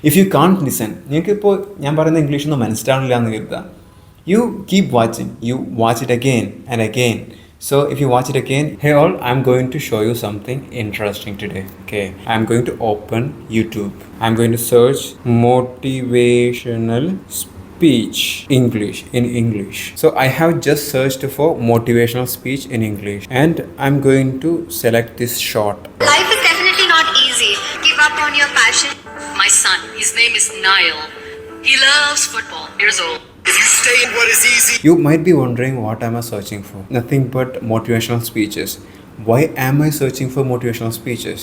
If you can't listen, നിങ്ങൾക്കിപ്പോൾ ഞാൻ പറയുന്ന ഇംഗ്ലീഷൊന്നും മനസ്സിലാവില്ല എന്ന് കരുതുക. You keep watching. You watch it again and again. So if you watch it again, hey all, I'm going to show you something interesting today. Okay, I'm going to open YouTube. I'm going to search motivational speech English in English. So I have just searched for motivational speech in English and I'm going to select this short. Life is definitely not easy. Give up on your passion. My son, his name is Niall. He loves football. Years old. If you stay in what is easy. You might be wondering what am I searching for? Nothing but motivational speeches. Why am I searching for motivational speeches?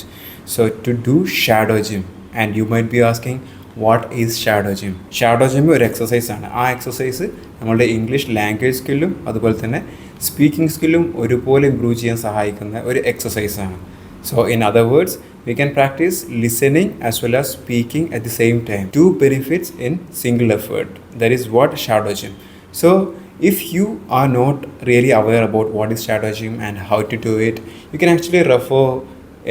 So to do shadow gym. And you might be asking, what is shadow gym? Shadow gym ഒരു exercise ആണ്. ആ exercise നമ്മളുടെ English language സ്കില്ലും അതുപോലെ തന്നെ speaking സ്കില്ലും ഒരുപോലെ improve ചെയ്യാൻ സഹായിക്കുന്ന ഒരു എക്സസൈസാണ്. So in other words, we can practice listening as well as speaking at the same time. Two benefits in single effort. That is what shadow gym. So if you are not really aware about what is shadow gym and how to do it, you can actually refer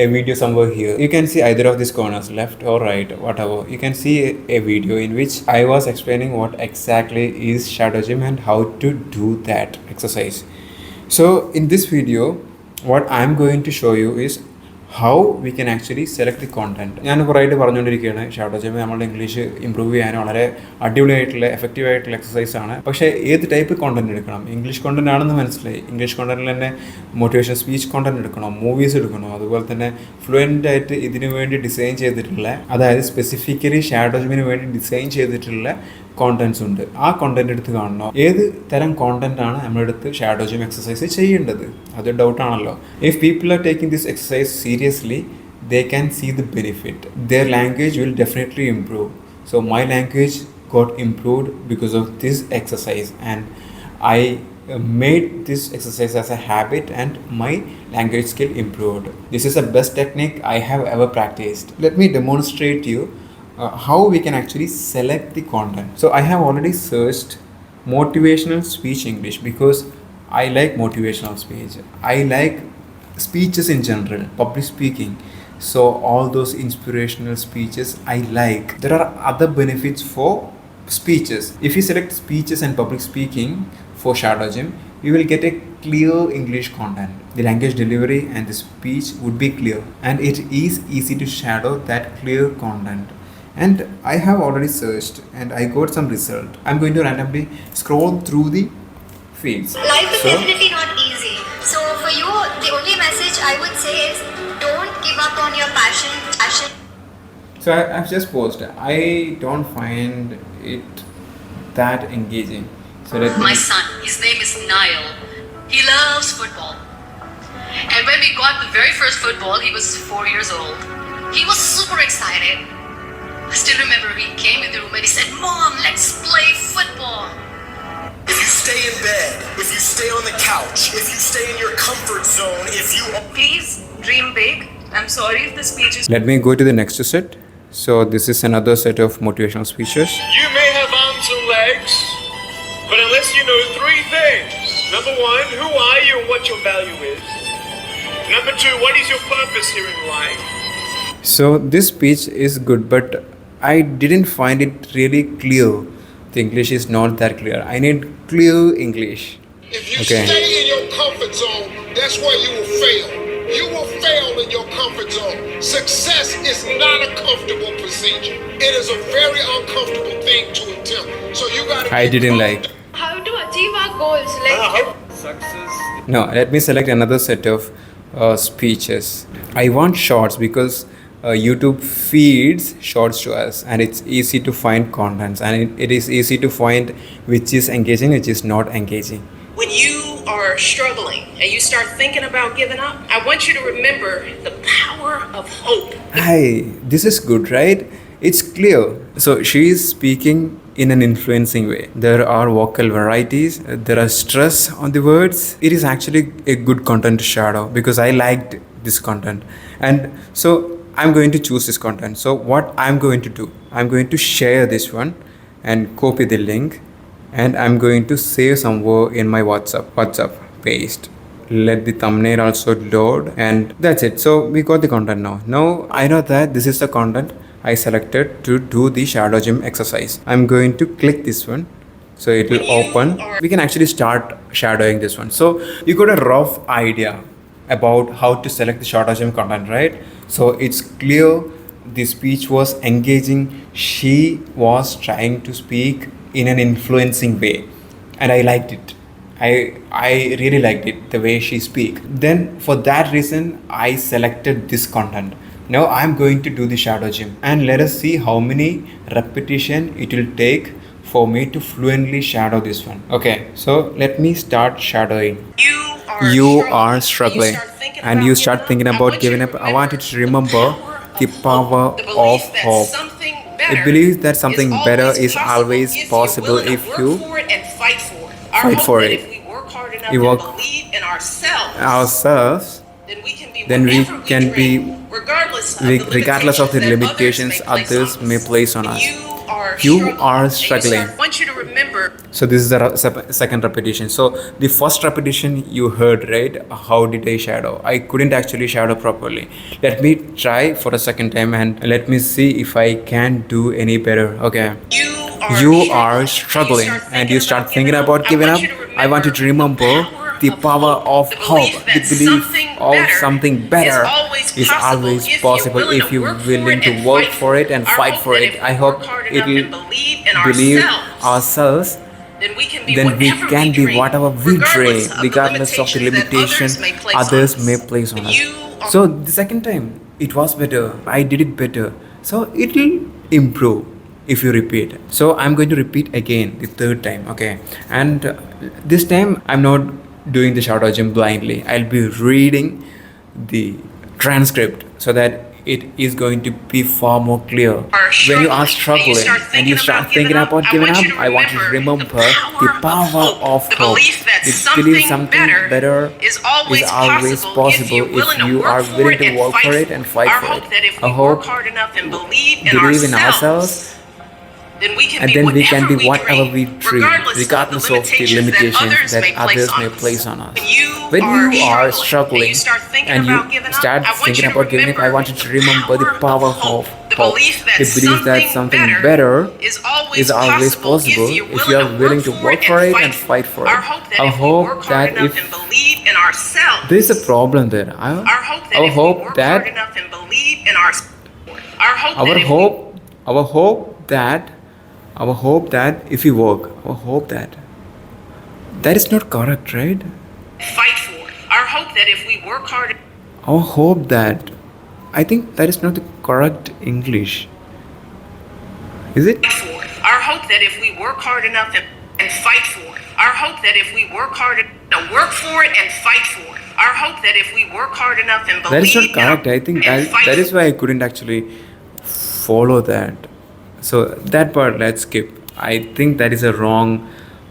a video somewhere here. You can see either of these corners, left or right, whatever. You can see a video in which I was explaining what exactly is shadow gym and how to do that exercise. So in this video, what I'm going to show you is how we can actually select the content. ഞാൻ കുറേയായിട്ട് പറഞ്ഞുകൊണ്ടിരിക്കുകയാണ് shadow gym നമ്മുടെ English improve ചെയ്യാൻ വളരെ അടിപൊളിയായിട്ടുള്ള effective ആയിട്ടുള്ള exercise ആണ്. പക്ഷേ ഏത് ടൈപ്പ് കോണ്ടന്റ് എടുക്കണം? ഇംഗ്ലീഷ് കോണ്ടന്റ് ആണെന്ന് മനസ്സിലായി. ഇംഗ്ലീഷ് കോണ്ടന്റിൽ തന്നെ മോട്ടിവേഷൻ സ്പീച്ച് കോണ്ടന്റ് എടുക്കണോ, മൂവീസ് എടുക്കണോ, അതുപോലെ തന്നെ ഫ്ലുവൻ്റ് ആയിട്ട് ഇതിനു വേണ്ടി ഡിസൈൻ ചെയ്തിട്ടുള്ള, അതായത് സ്പെസിഫിക്കലി ഷാഡോ ജിമിന് വേണ്ടി ഡിസൈൻ ചെയ്തിട്ടുള്ള കോണ്ടന്റ്സ് ഉണ്ട്. ആ കോണ്ടന്റ് എടുത്ത് കാണണോ, ഏത് തരം കോണ്ടന്റ് ആണ് നമ്മളെടുത്ത് ഷാഡോ ജിം എക്സസൈസ് ചെയ്യേണ്ടത്? അതൊരു ഡൗട്ടാണല്ലോ. If people are taking this exercise seriously, they can see the benefit. Their language will definitely improve. So my language got improved because of this exercise and I made this exercise as a habit and my language skill improved. This is the best technique I have ever practiced. Let me demonstrate you how we can actually select the content. So I have already searched motivational speech English because I like motivational speech. I like speeches in general, public speaking. So all those inspirational speeches I like. There are other benefits for speeches. If you select speeches and public speaking for shadow gym, you will get a clear English content. The language delivery and the speech would be clear and it is easy to shadow that clear content. And I have already searched and I got some result. I'm going to randomly scroll through the feeds. Life is definitely not easy. So for you, the only message I would say is don't give up on your passion. So I've just posted. I don't find it that engaging. So let My son, his name is Niall. He loves football. And when we got the very first football, he was 4 years old. He was super excited. I still remember he came in the room and he said, "Mom, let's play football." If you stay in bed, if you stay on the couch, if you stay in your comfort zone, if you... Please dream big. I'm sorry if the speech is... Let me go to the next set. So this is another set of motivational speeches. You may have arms and legs, but unless you know three things. Number one, who are you and what your value is? Number two, what is your purpose here in life? So this speech is good, but I didn't find it really clear. The English is not that clear. I need clear English. If you Okay. stay in your comfort zone, that's where you will fail. You will fail in your comfort zone. Success is not a comfortable procedure. It is a very uncomfortable thing to attempt. So you gotta I didn't like. How to achieve our goals? Like No, let me select another set of speeches. I want shorts because YouTube feeds shorts to us and it's easy to find contents and it is easy to find which is engaging, which is not engaging. When you are struggling and you start thinking about giving up, I want you to remember the power of hope. Hi, this is good, right? It's clear. So she is speaking in an influencing way. There are vocal varieties, there are stress on the words. It is actually a good content to shadow because I liked this content. And so I'm going to choose this content. So what I'm going to do, I'm going to share this one and copy the link and I'm going to save somewhere in my WhatsApp, paste. Let the thumbnail also load and that's it. So we got the content now. Now I know that this is the content I selected to do the shadow gym exercise. I'm going to click this one. So it will open. We can actually start shadowing this one. So you got a rough idea about how to select the shadow gym content, right? So it's clear the speech was engaging. She was trying to speak in an influencing way, and I liked it. I really liked it the way she speak. Then for that reason I selected this content. Now I'm going to do the shadow gym and let us see how many repetition it will take for me to fluently shadow this one. Okay, so let me start shadowing. You are struggling and you start thinking about giving up. I want you to remember the power of hope. It believes that something better is always possible if you fight for it. We work ourselves, then we can be regardless of the limitations others may place on us. You are struggling. I want you to remember. So this is the second repetition. So the first repetition you heard, right? How did I shadow? I couldn't actually shadow properly. Let me try for a second time and let me see if I can do any better. Okay. You are struggling and you start thinking about giving up. I want you to remember the power of hope, the belief of something better is always possible if you're willing to work for it and fight for it. I hope it will believe ourselves, then we can be whatever we dream, regardless of the limitation others may place on us. So the second time, it was better. I did it better. So it will improve if you repeat. So I'm going to repeat again the third time, okay? And this time I'm not doing the shadow gym blindly. I'll be reading the transcript so that it is going to be far more clear. When you are struggling and you start thinking about giving up, I want you to remember the power of hope. The belief something better is always possible if you are willing to work for it and fight for it. I hope believe in ourselves, and then we can be whatever we dream, regardless of the limitations that others may place on us. When you are struggling and you start thinking about giving up, I want you to remember the power of hope. The belief that something better is always possible if you are willing to work for it and fight for it. I hope that if there is a problem there, I hope that our hope that if we work, our hope that is not correct, right? Fight for it. Our hope that if we work hard. Our hope that, I think that is not the correct English. Is it? Our hope that if we work hard enough and fight for it. Our hope that if we work hard enough, work for it and fight for it. Our hope that if we work hard enough and believe. That is not correct. I think that is why I couldn't actually follow that. So that part let's skip. I think that is a wrong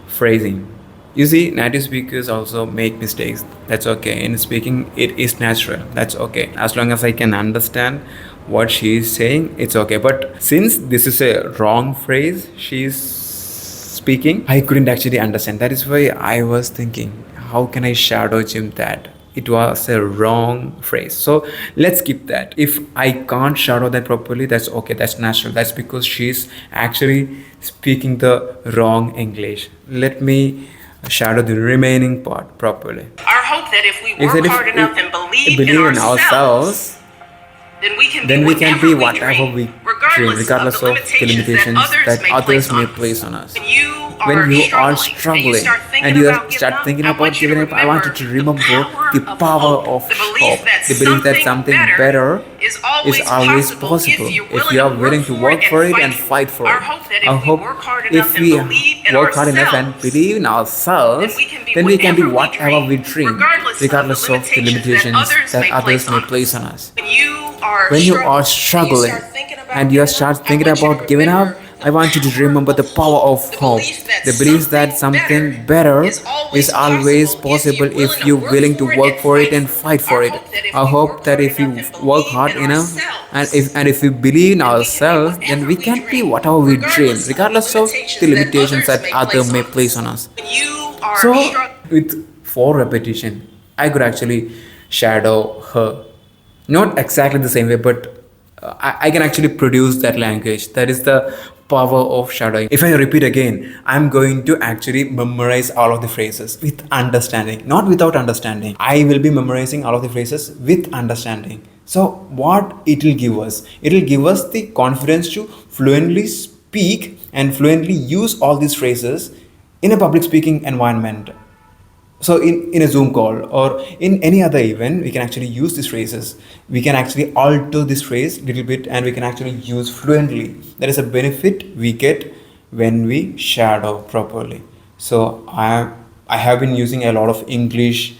phrasing. You see, native speakers also make mistakes. That's okay. In speaking, it is natural. That's okay. As long as I can understand what she is saying, it's okay. But since this is a wrong phrase she's speaking, I couldn't actually understand. That is why I was thinking, how can I shadow gym that? It was a wrong phrase. So let's skip that. If I can't shadow that properly, that's okay. That's natural. That's because she's actually speaking the wrong English. Let me shadow the remaining part properly. Our hope that if we work hard enough and believe in ourselves, then we can be whatever we dream, regardless of the limitations that others may place on us. When you are struggling and you start thinking about giving up, I want you to remember the power of hope, the belief that something better is always possible if you are willing to work for it and fight for it. I hope if we work hard enough and believe in ourselves, then we can be whatever we dream, regardless of the limitations that others may place on us. When you are struggling and you start thinking about giving up, I want you to remember the power of hope, the belief that something better is always possible if you're willing to work for it and fight for it. I hope that if you work hard enough and if we believe in ourselves, then we can be whatever we dream, regardless of the limitations that others may place on us. So with 4 repetition, I could actually shadow her. Not exactly the same way, but I can actually produce that language. That is the power of shadowing. If I repeat again, I'm going to actually memorize all of the phrases with understanding, not without understanding. I will be memorizing all of the phrases with understanding. So, what it will give us? It will give us the confidence to fluently speak and fluently use all these phrases in a public speaking environment. So in a Zoom call or in any other event, we can actually use these phrases. We can actually alter this phrase a little bit and we can actually use fluently. That is a benefit we get when we shadow properly. So I have been using a lot of English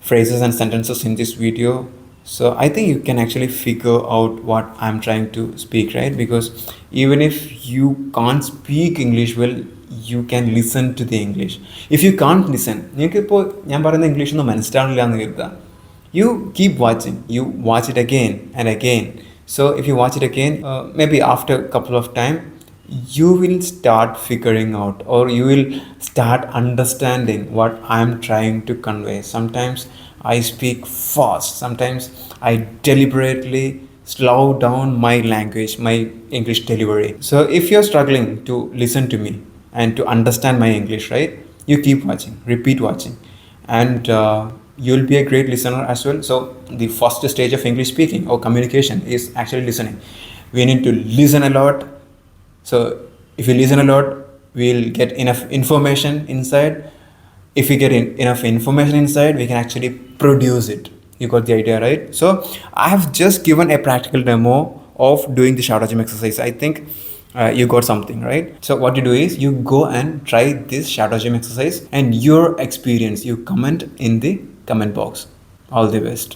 phrases and sentences in this video. So I think you can actually figure out what I'm trying to speak, right? Because even if you can't speak English well, you can listen to the English. If you can't listen, നിങ്ങൾക്കിപ്പോൾ ഞാൻ പറയുന്ന English ഒന്നും മനസ്സിലാവില്ല എന്ന് കരുതുക. You keep watching, you watch it again and again. So if you watch it again, maybe after a couple of time, you will start figuring out or you will start understanding what I'm trying to convey. Sometimes I speak fast, sometimes I deliberately slow down my language, my English delivery. So if you're struggling to listen to me and to understand my English, right, you keep watching, repeat watching, and you'll be a great listener as well. So the first stage of English speaking or communication is actually listening. We need to listen a lot. So if we listen a lot, we'll get enough information inside. If we get enough information inside, we can actually produce it. You got the idea, right? So I have just given a practical demo of doing the shadow gym exercise. I think you got something, right? So what you do is you go and try this shadow gym exercise and your experience you comment in the comment box. All the best.